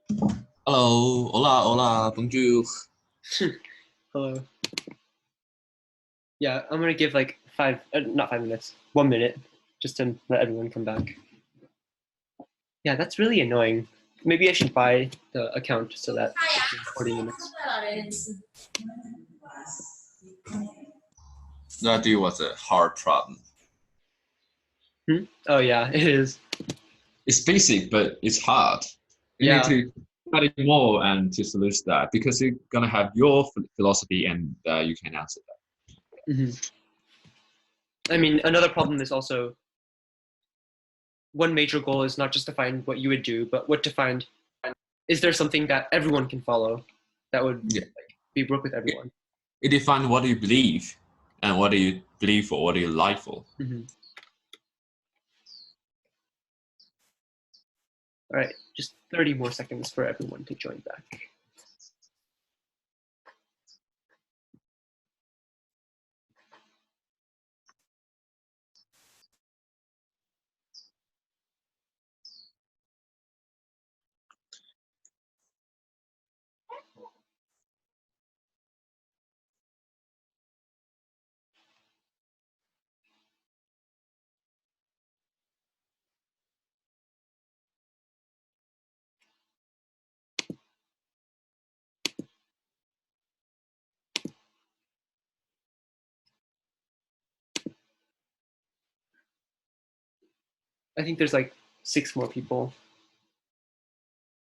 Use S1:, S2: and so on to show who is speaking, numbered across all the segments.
S1: Hello, hola, hola, bonjour.
S2: Hello. Yeah, I'm gonna give like not 5 minutes, 1 minute, just to let everyone come back. Yeah, that's really annoying. Maybe I should buy the account so that it's 40 minutes.
S1: That dude was a hard problem.
S2: Oh yeah, it is.
S1: It's basic, but it's hard. You need
S2: Yeah.
S1: to study more and to solution that because you're gonna have your philosophy and you can answer that.
S2: hmm I mean, another problem is also one major goal is not just to find what you would do, but what to find. Is there something that everyone can follow that would
S1: Yeah,
S2: be work with
S1: it,
S2: everyone?
S1: it defines what you believe and what do you believe for, what do you like for.
S2: hmm All right, just 30 more seconds for everyone to join back. I think there's like 6 more people.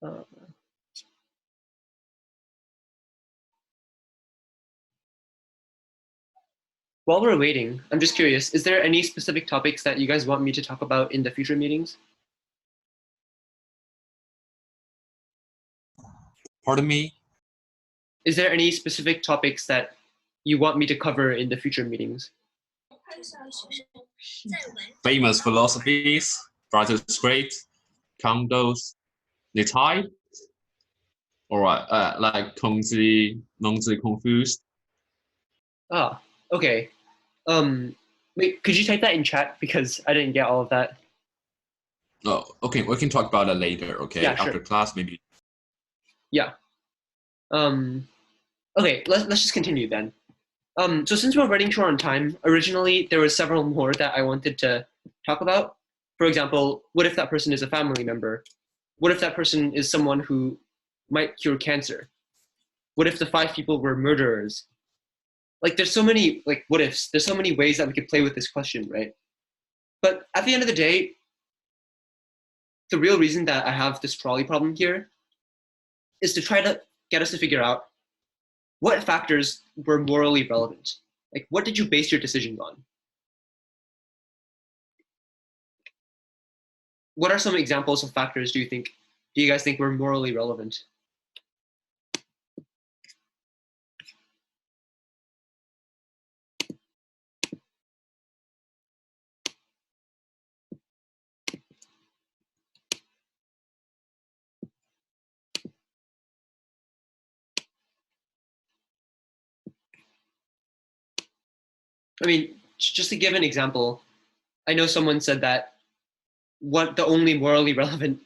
S2: Uh, While we're waiting, I'm just curious, is there any specific topics that you guys want me to talk about in the future meetings?
S1: Pardon me?
S2: Is there any specific topics that you want me to cover in the future meetings?
S1: Famous philosophies, Brothers Great, Condos, the type, or like Kongzi confused.
S2: Ah, okay. Wait, could you type that in chat because I didn't get all of that?
S1: Oh, okay, we can talk about that later, okay?
S2: Yeah,
S1: After
S2: sure.
S1: class, maybe.
S2: Yeah. Um, okay, let's just continue then. So since we're running short on time, originally there were several more that I wanted to talk about. For example, what if that person is a family member? What if that person is someone who might cure cancer? What if the 5 people were murderers? Like there's so many like what ifs. There's so many ways that we could play with this question, right? But at the end of the day, the real reason that I have this trolley problem here is to try to get us to figure out what factors were morally relevant. Like what did you base your decisions on? What are some examples of factors do you guys think were morally relevant? I mean, just to give an example, I know someone said that what the only morally relevant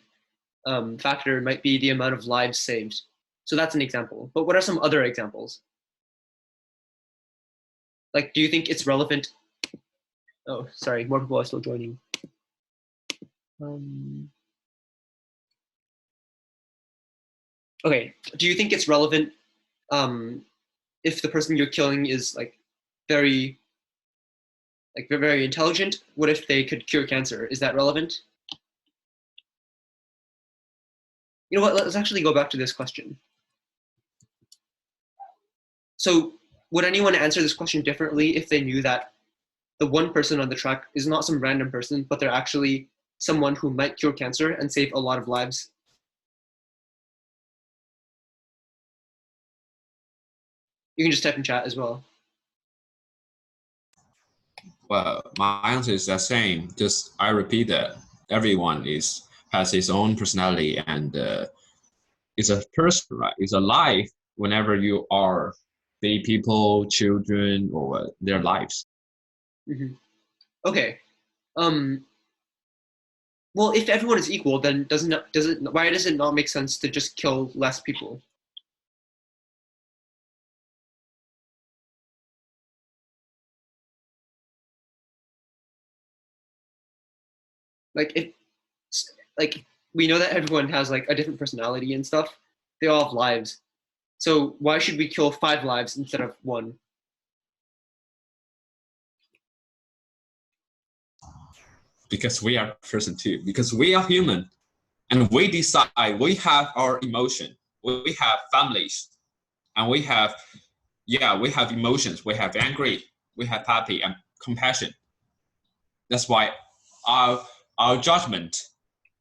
S2: factor might be the amount of lives saved. So that's an example. But what are some other examples? Like, do you think it's relevant? Oh, sorry, more people are still joining. Um, okay, do you think it's relevant if the person you're killing is very very intelligent? What if they could cure cancer? Is that relevant? You know what? Let's actually go back to this question. So, would anyone answer this question differently if they knew that the one person on the track is not some random person, but they're actually someone who might cure cancer and save a lot of lives? You can just type in chat as well.
S1: Well, my answer is the same. Just I repeat that everyone has his own personality and it's a person, right? It's a life. Whenever you are baby people, children, or their lives.
S2: Mm-hmm. Okay. Um, Well, if everyone is equal, then why does it not make sense to just kill less people? Like like we know that everyone has like a different personality and stuff. They all have lives. So why should we kill 5 lives instead of 1?
S1: Because we are person too. Because we are human, and we decide. We have our emotion. We have families, and we have emotions. We have angry. We have happy and compassion. That's why our judgment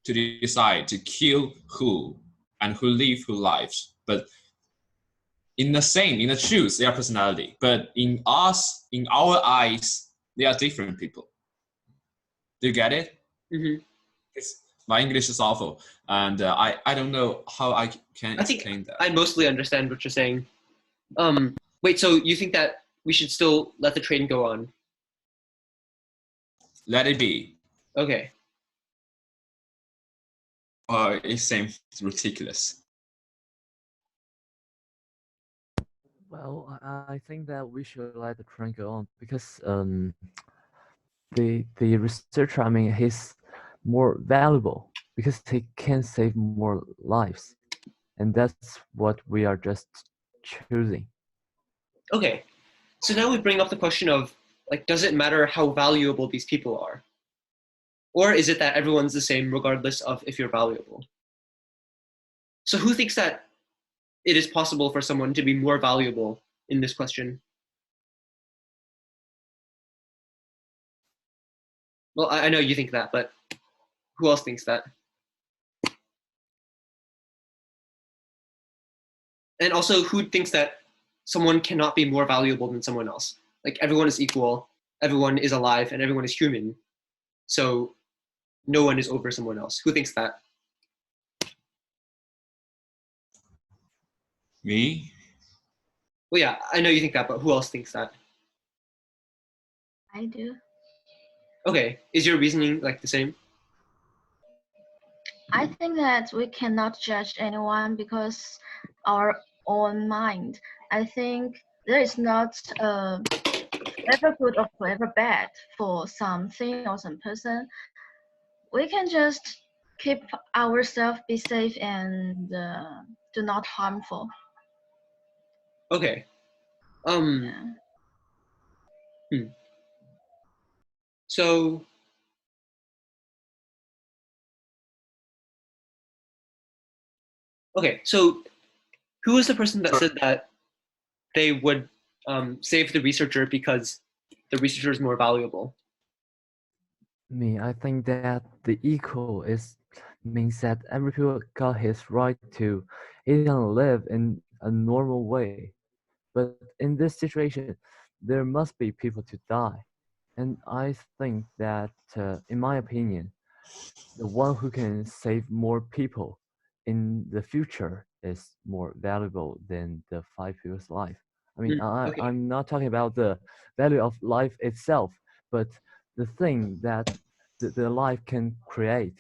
S1: to decide to kill who and who live who lives. But in the truth, they are personality. But in us, in our eyes, they are different people. Do you get it?
S2: Mm-hmm.
S1: My English is awful, and I don't know how I can explain that.
S2: I mostly understand what you're saying. Wait, so you think that we should still let the train go on?
S1: Let it be.
S2: Okay.
S1: It seems ridiculous.
S3: Well, I think that we should let the train go on because the researcher, I mean, he's more valuable because he can save more lives, and that's what we are just choosing.
S2: Okay. So now we bring up the question of, like, does it matter how valuable these people are? Or is it that everyone's the same regardless of if you're valuable? So who thinks that it is possible for someone to be more valuable in this question? Well, I know you think that, but who else thinks that? And also, who thinks that someone cannot be more valuable than someone else? Like, everyone is equal, everyone is alive, and everyone is human. So no one is over someone else. Who thinks that?
S1: Me?
S2: Well, yeah, I know you think that, but who else thinks that?
S4: I do.
S2: Okay, is your reasoning like the same?
S4: I think that we cannot judge anyone because our own mind. I think there is not forever good or forever bad for something or some person. We can just keep ourselves be safe and do not harmful.
S2: Okay.
S4: Yeah.
S2: So okay, so who was the person that said that they would save the researcher because the researcher is more valuable?
S3: Me, I think that the equal is means that every people got his right to even live in a normal way. But in this situation, there must be people to die. And I think that, in my opinion, the one who can save more people in the future is more valuable than the 5 people's life. I mean,
S2: Okay.
S3: I'm not talking about the value of life itself, but the thing that the life can create.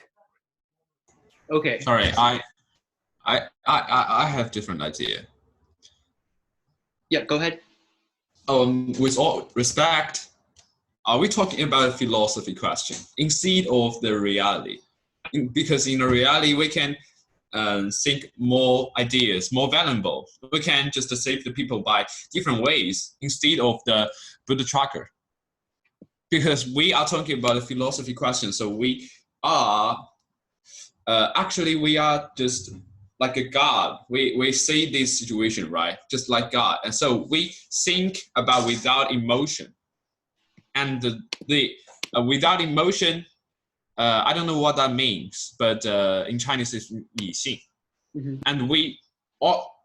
S2: Okay.
S1: Sorry, I have different idea.
S2: Yeah, go ahead.
S1: With all respect, are we talking about a philosophy question instead of the reality? Because in the reality, we can think more ideas, more valuable. We can just save the people by different ways instead of the Buddha tracker. Because we are talking about a philosophy question, so we are actually we are just like a god. We see this situation, right? Just like God, and so we think about without emotion, and the without emotion. I don't know what that means, but in Chinese it's 理性.
S2: Mm-hmm.
S1: And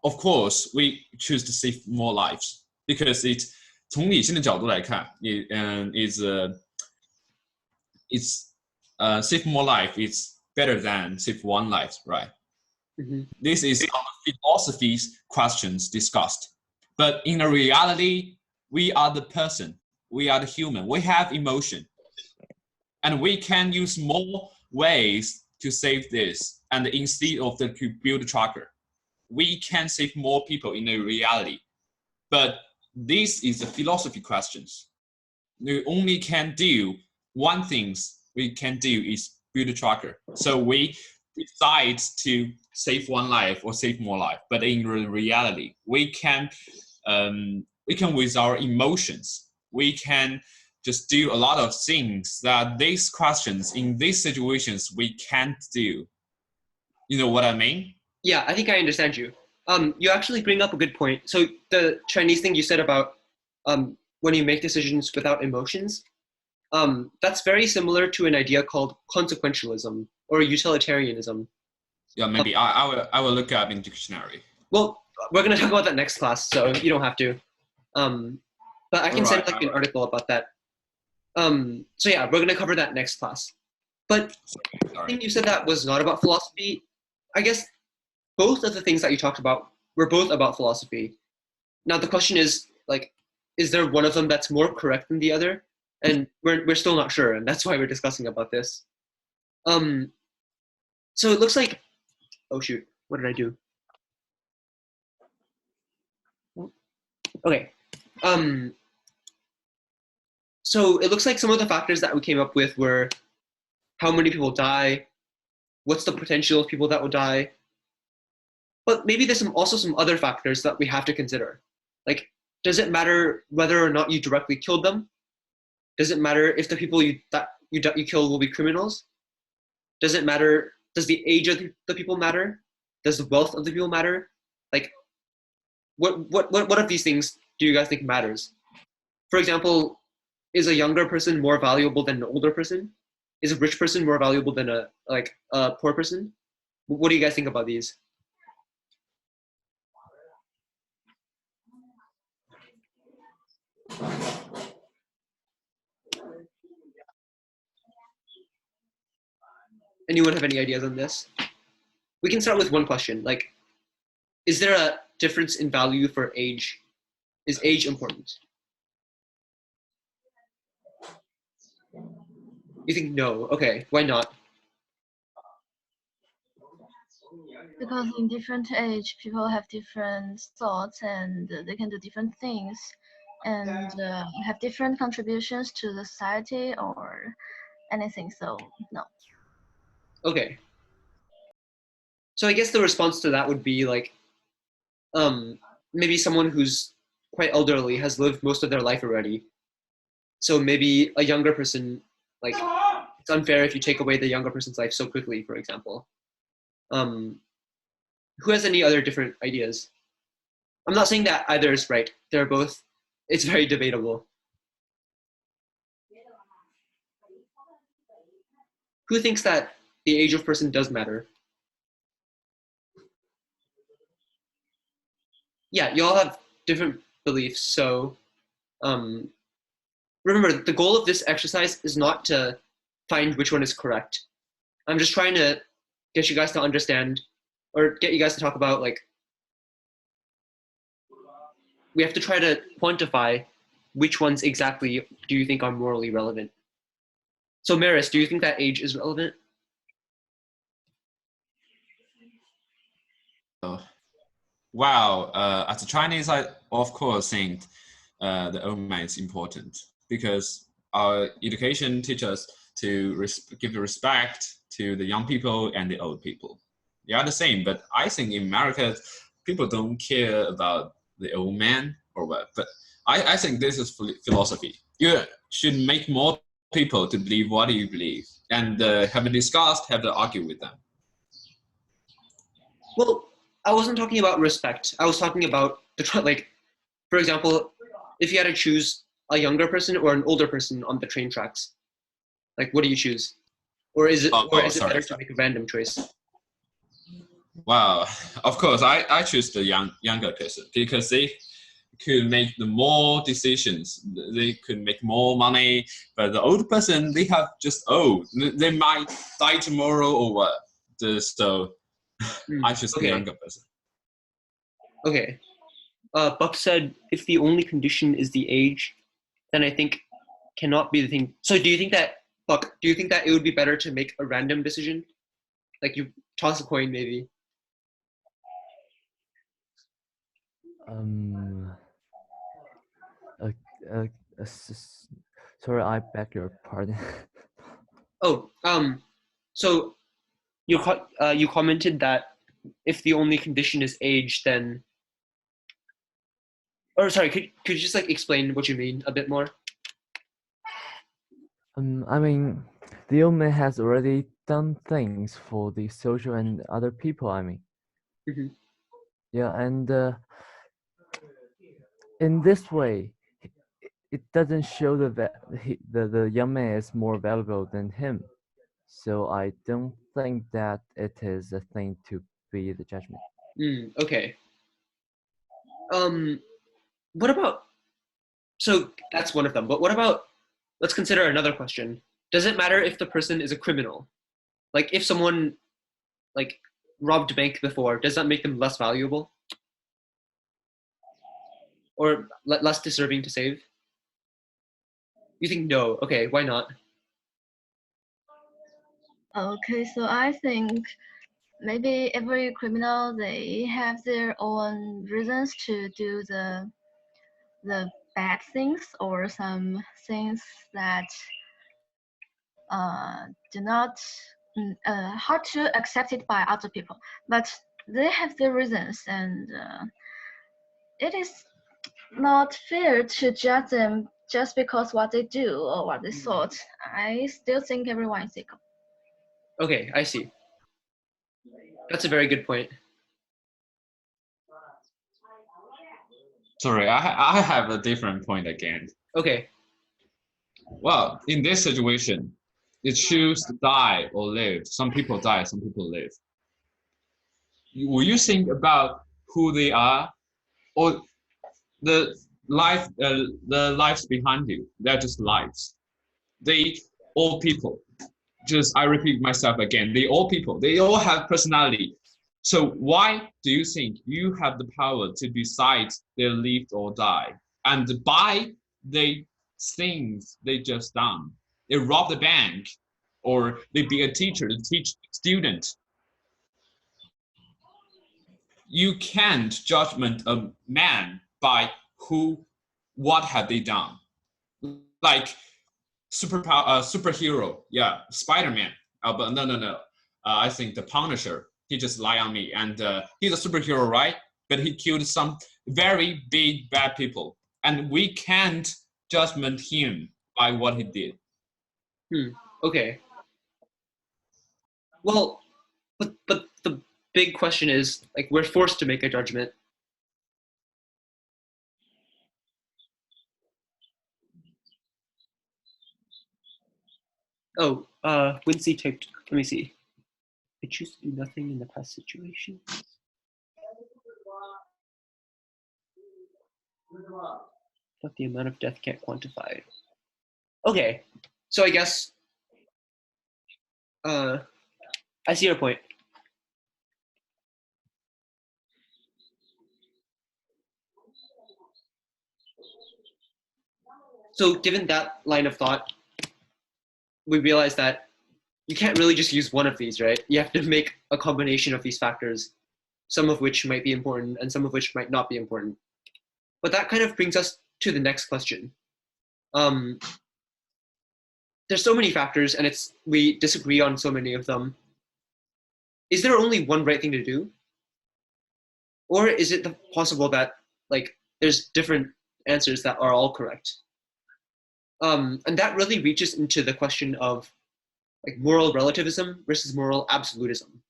S1: of course, we choose to save more lives because it's 从理性的角度来看, it's save more life. It's better than save one life, right?
S2: Mm-hmm.
S1: This is our philosophy's questions discussed. But in a reality, we are the person. We are the human. We have emotion. And we can use more ways to save this, and instead of the to build a tracker, we can save more people in the reality. But this is a philosophy questions. We only can do one thing we can do is build a tracker. So we decide to save one life or save more life. But in reality, we can with our emotions, we can just do a lot of things that these questions in these situations we can't do. You know what I mean?
S2: Yeah, I think I understand you. You actually bring up a good point. So the Chinese thing you said about when you make decisions without emotions, that's very similar to an idea called consequentialism or utilitarianism.
S1: Yeah, maybe I will look up in dictionary.
S2: Well, we're going to talk about that next class, so you don't have to. But I can send like an article about that. So yeah, we're going to cover that next class. But I think you said that was not about philosophy. I guess both of the things that you talked about were both about philosophy. Now the question is, like, is there one of them that's more correct than the other? And we're still not sure, and that's why we're discussing about this. So it looks like, oh shoot, what did I do? Okay. So it looks like some of the factors that we came up with were how many people die, what's the potential of people that will die, but maybe there's also some other factors that we have to consider. Like, does it matter whether or not you directly killed them? Does it matter if the people you kill will be criminals? Does it matter? Does the age of the people matter? Does the wealth of the people matter? Like, what of these things do you guys think matters? For example, is a younger person more valuable than an older person? Is a rich person more valuable than a poor person? What do you guys think about these? Anyone have any ideas on this? We can start with one question. Like, is there a difference in value for age? Is age important? You think no? Okay, why not?
S4: Because in different age, people have different thoughts and they can do different things and have different contributions to the society or anything. So no.
S2: Okay. So I guess the response to that would be like, maybe someone who's quite elderly has lived most of their life already. So maybe a younger person, like, it's unfair if you take away the younger person's life so quickly, for example. Who has any other different ideas? I'm not saying that either is right. They're both, it's very debatable. Who thinks that the age of person does matter? Yeah, you all have different beliefs. So remember, the goal of this exercise is not to find which one is correct. I'm just trying to get you guys to understand or get you guys to talk about, like, we have to try to quantify which ones exactly do you think are morally relevant. So Maris, do you think that age is relevant?
S1: Wow, as a Chinese, I of course think the old man is important because our education teaches us to give respect to the young people and the old people. They are the same, but I think in America, people don't care about the old man or what. But I think this is philosophy. You should make more people to believe what you believe and have a discussed, have to argue with them.
S2: Well, I wasn't talking about respect. I was talking about like, for example, if you had to choose a younger person or an older person on the train tracks, like, what do you choose? Or is it better to make a random choice?
S1: Wow, of course, I choose the younger person because they could make the more decisions. They could make more money. But the old person, they have just old. They might die tomorrow or what. So I choose the younger person.
S2: Okay. Buck said, if the only condition is the age, then I think cannot be the thing. So do you think that Buck, do you think that it would be better to make a random decision? Like you toss a coin, maybe?
S3: Um, uh, uh, sorry, I beg your pardon.
S2: Oh, so you commented that if the only condition is age, then, or sorry, could you just like explain what you mean a bit more?
S3: I mean, the old man has already done things for the social and other people. I mean,
S2: Mm-hmm.
S3: yeah, and in this way, it doesn't show the young man is more valuable than him. So I don't think that it is a thing to be the judgment.
S2: Okay. What about, so that's one of them, but what about, let's consider another question. Does it matter if the person is a criminal? Like if someone like robbed a bank before, does that make them less valuable? Or less deserving to save? You think no? Okay, why not?
S4: Okay, so I think maybe every criminal, they have their own reasons to do the bad things or some things that do not hard to accept it by other people, but they have their reasons, and it is not fair to judge them just because what they do or what they thought. I still think everyone is equal.
S2: Okay, I see. That's a very good point.
S1: Sorry, I have a different point again.
S2: Okay.
S1: Well, in this situation, you choose to die or live. Some people die, some people live. Will you think about who they are, or the the lives behind you? They're just lives. They all people. Just I repeat myself again. They all people. They all have personality. So why do you think you have the power to decide they live or die? And by the things they just done, they rob the bank, or they be a teacher to teach student. You can't judgment a man by what have they done. Like superhero, yeah, Spider-Man. But no. I think the Punisher. He just lied on me, and he's a superhero, right? But he killed some very big bad people, and we can't judgment him by what he did.
S2: Okay. Well, but the big question is, like, we're forced to make a judgment. Oh, Wincy typed, let me see. I choose to do nothing in the past situation. But the amount of death can't quantify. Okay, so I guess, I see your point. So given that line of thought, we realize that you can't really just use one of these, right? You have to make a combination of these factors, some of which might be important and some of which might not be important. But that kind of brings us to the next question. There's so many factors, and we disagree on so many of them. Is there only one right thing to do? Or is it possible that like there's different answers that are all correct? And that really reaches into the question of like moral relativism versus moral absolutism.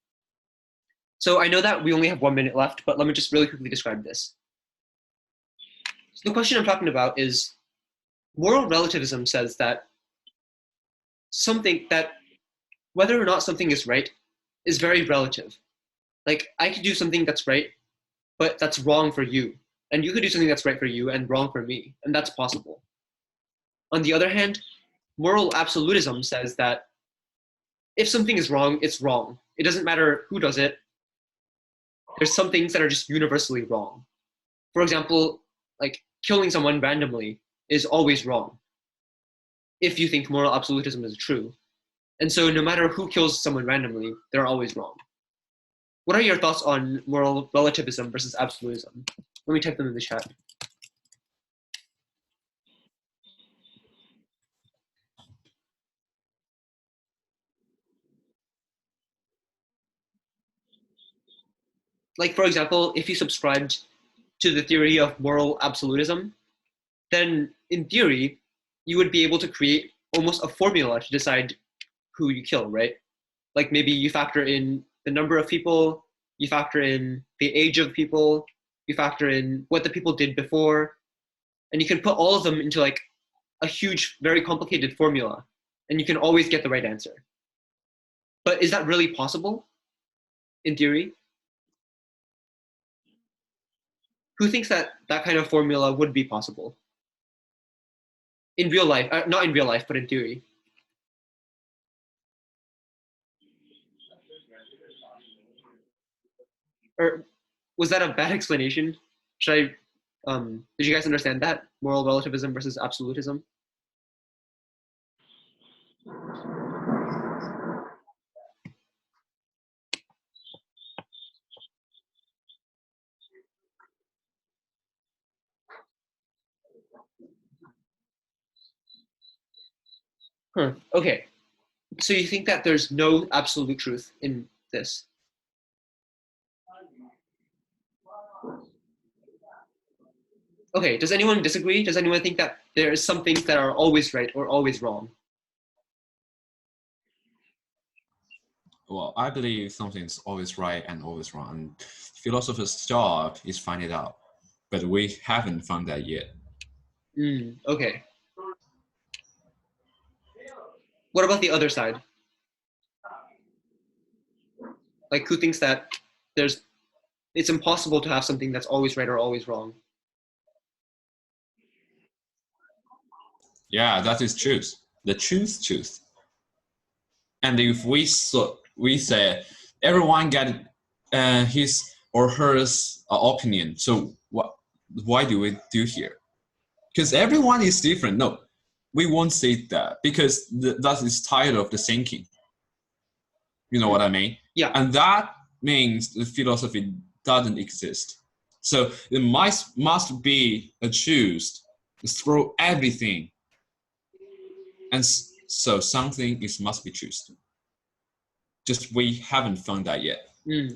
S2: So I know that we only have 1 minute left, but let me just really quickly describe this. So the question I'm talking about is moral relativism says that whether or not something is right is very relative. Like I could do something that's right, but that's wrong for you. And you could do something that's right for you and wrong for me, and that's possible. On the other hand, moral absolutism says that if something is wrong, it's wrong. It doesn't matter who does it. There's some things that are just universally wrong. For example, like killing someone randomly is always wrong. if you think moral absolutism is true. And so no matter who kills someone randomly, they're always wrong. What are your thoughts on moral relativism versus absolutism? Let me type them in the chat. Like, for example, if you subscribed to the theory of moral absolutism, then in theory, you would be able to create almost a formula to decide who you kill, right? Like maybe you factor in the number of people, you factor in the age of people, you factor in what the people did before, and you can put all of them into like a huge, very complicated formula, and you can always get the right answer. But is that really possible in theory? Who thinks that that kind of formula would be possible? In real life, not in real life, but in theory. Or was that a bad explanation? Should I, did you guys understand that? Moral relativism versus absolutism? Huh, okay. So you think that there's no absolute truth in this? Okay, does anyone disagree? Does anyone think that there is some things that are always right or always wrong?
S1: Well, I believe something's always right and always wrong. And philosopher's job is find it out, but we haven't found that yet.
S2: Okay. What about the other side? Like, who thinks that it's impossible to have something that's always right or always wrong?
S1: Yeah, that is truth. The truth. And if we say everyone get his or hers opinion, so why do we do here? Because everyone is different. No, we won't say that because that is tired of the thinking. You know what I mean?
S2: Yeah.
S1: And that means the philosophy doesn't exist. So it must be a truth through everything. And so something must be truth. Just we haven't found that yet.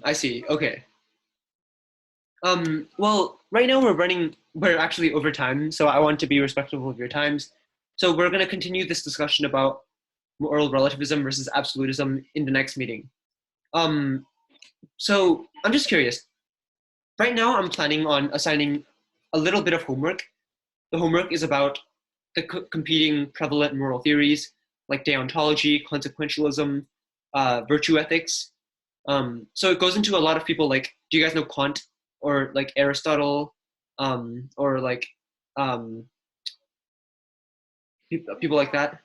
S2: I see. Okay. Well, right now we're actually over time, so I want to be respectful of your times. So we're going to continue this discussion about moral relativism versus absolutism in the next meeting. So I'm just curious. Right now, I'm planning on assigning a little bit of homework. The homework is about the competing prevalent moral theories like deontology, consequentialism, virtue ethics. So it goes into a lot of people like, do you guys know Kant or like Aristotle, or like people like that?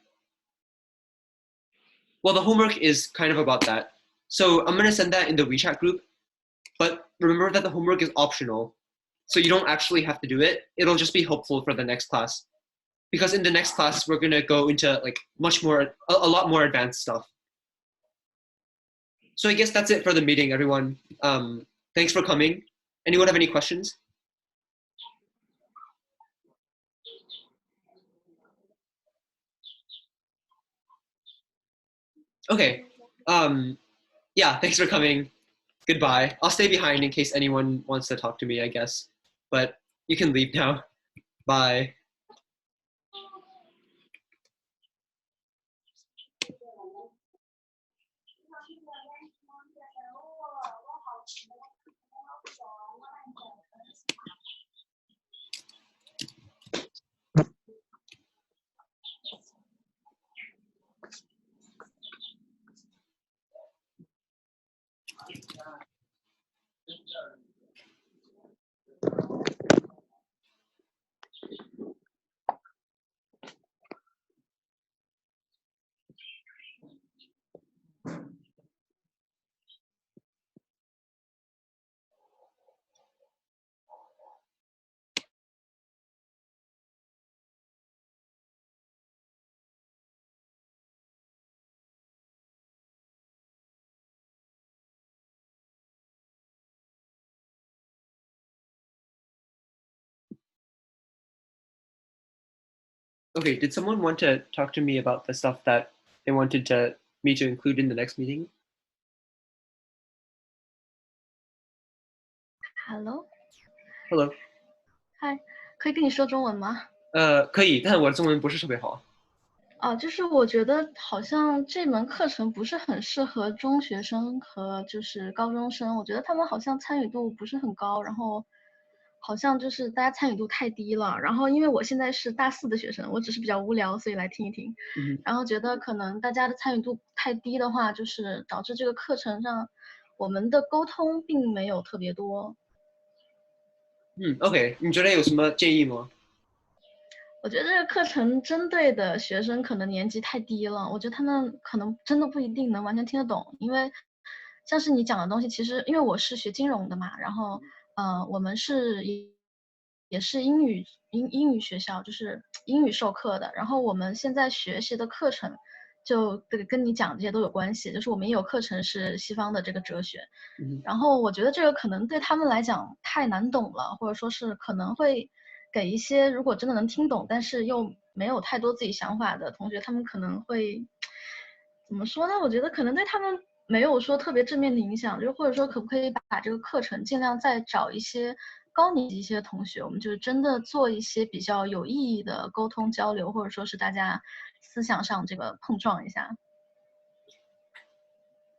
S2: Well, the homework is kind of about that. So I'm gonna send that in the WeChat group, but remember that the homework is optional. So you don't actually have to do it. It'll just be helpful for the next class. Because in the next class, we're gonna go into like a lot more advanced stuff. So I guess that's it for the meeting, everyone. Thanks for coming. Anyone have any questions? Okay. Yeah, thanks for coming. Goodbye. I'll stay behind in case anyone wants to talk to me, I guess. But you can leave now. Bye. Okay, did someone want to talk to me about the stuff that they wanted me to include in the next meeting?
S4: Hello，
S2: Hello.
S4: 嗨，可以跟你说中文吗？
S2: 可以，但我的中文不是特别好。
S4: 哦，就是我觉得好像这门课程不是很适合中学生和就是高中生，我觉得他们好像参与度不是很高，然后好像就是大家参与度太低了。然后因为我现在是大4的学生，我只是比较无聊，所以来听一听。然后觉得可能大家的参与度太低的话，就是导致这个课程上我们的沟通并没有特别多。
S2: OK， 你觉得有什么建议吗？
S4: 我觉得这个课程针对的学生可能年级太低了，我觉得他们可能真的不一定能完全听得懂，因为像是你讲的东西，其实因为我是学金融的嘛，然后我们也是英语学校，就是英语授课的，然后我们现在学习的课程就跟你讲这些都有关系，就是我们也有课程是西方的这个哲学，然后我觉得这个可能对他们来讲太难懂了，或者说是可能会给一些如果真的能听懂，但是又没有太多自己想法的同学，他们可能会怎么说呢？我觉得可能对他们没有说特别正面的影响，就或者说可不可以把这个课程尽量再找一些高年级一些的同学，我们就是真的做一些比较有意义的沟通交流，或者说是大家思想上这个碰撞一下。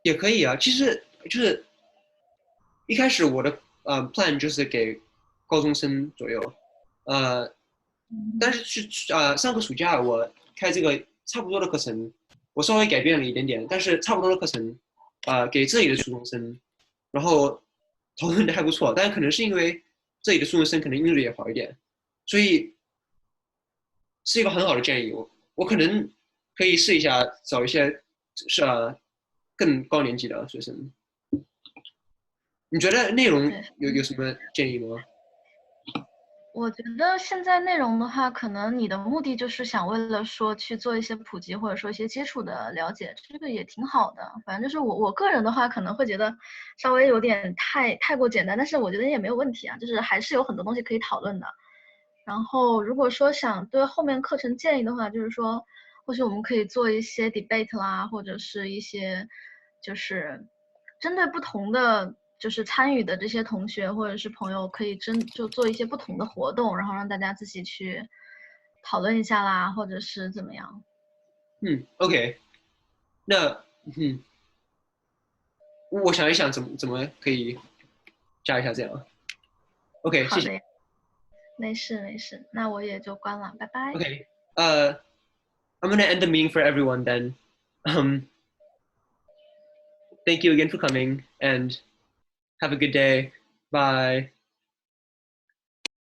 S2: 也可以啊，其实就是一开始我的plan 就是给高中生左右，但是上个暑假我开这个差不多的课程，我稍微改变了一点点，但是差不多的课程，给这里的初中生，然后讨论的还不错，但可能是因为这里的初中生可能英语也好一点，所以是一个很好的建议。我可能可以试一下找一些更高年级的学生。你觉得内容有什么建议吗？
S4: 我觉得现在内容的话，可能你的目的就是想为了说去做一些普及，或者说一些基础的了解，这个也挺好的。反正就是我个人的话，可能会觉得稍微有点太过简单，但是我觉得也没有问题啊，就是还是有很多东西可以讨论的。然后如果说想对后面课程建议的话，就是说或许我们可以做一些 debate 啦，或者是一些就是针对不同的就是参与的这些同学或者是朋友，可以就做一些不同的活动，然后让大家自己去讨论一下啦，或者是怎么样。
S2: OK， 那我想一想怎么可以加一下这样。OK， 谢谢。
S4: 好的呀，没事没事，那我也就关了，拜拜。
S2: OK，I'm gonna end the meeting for everyone then. Thank you again for coming and have a good day. Bye.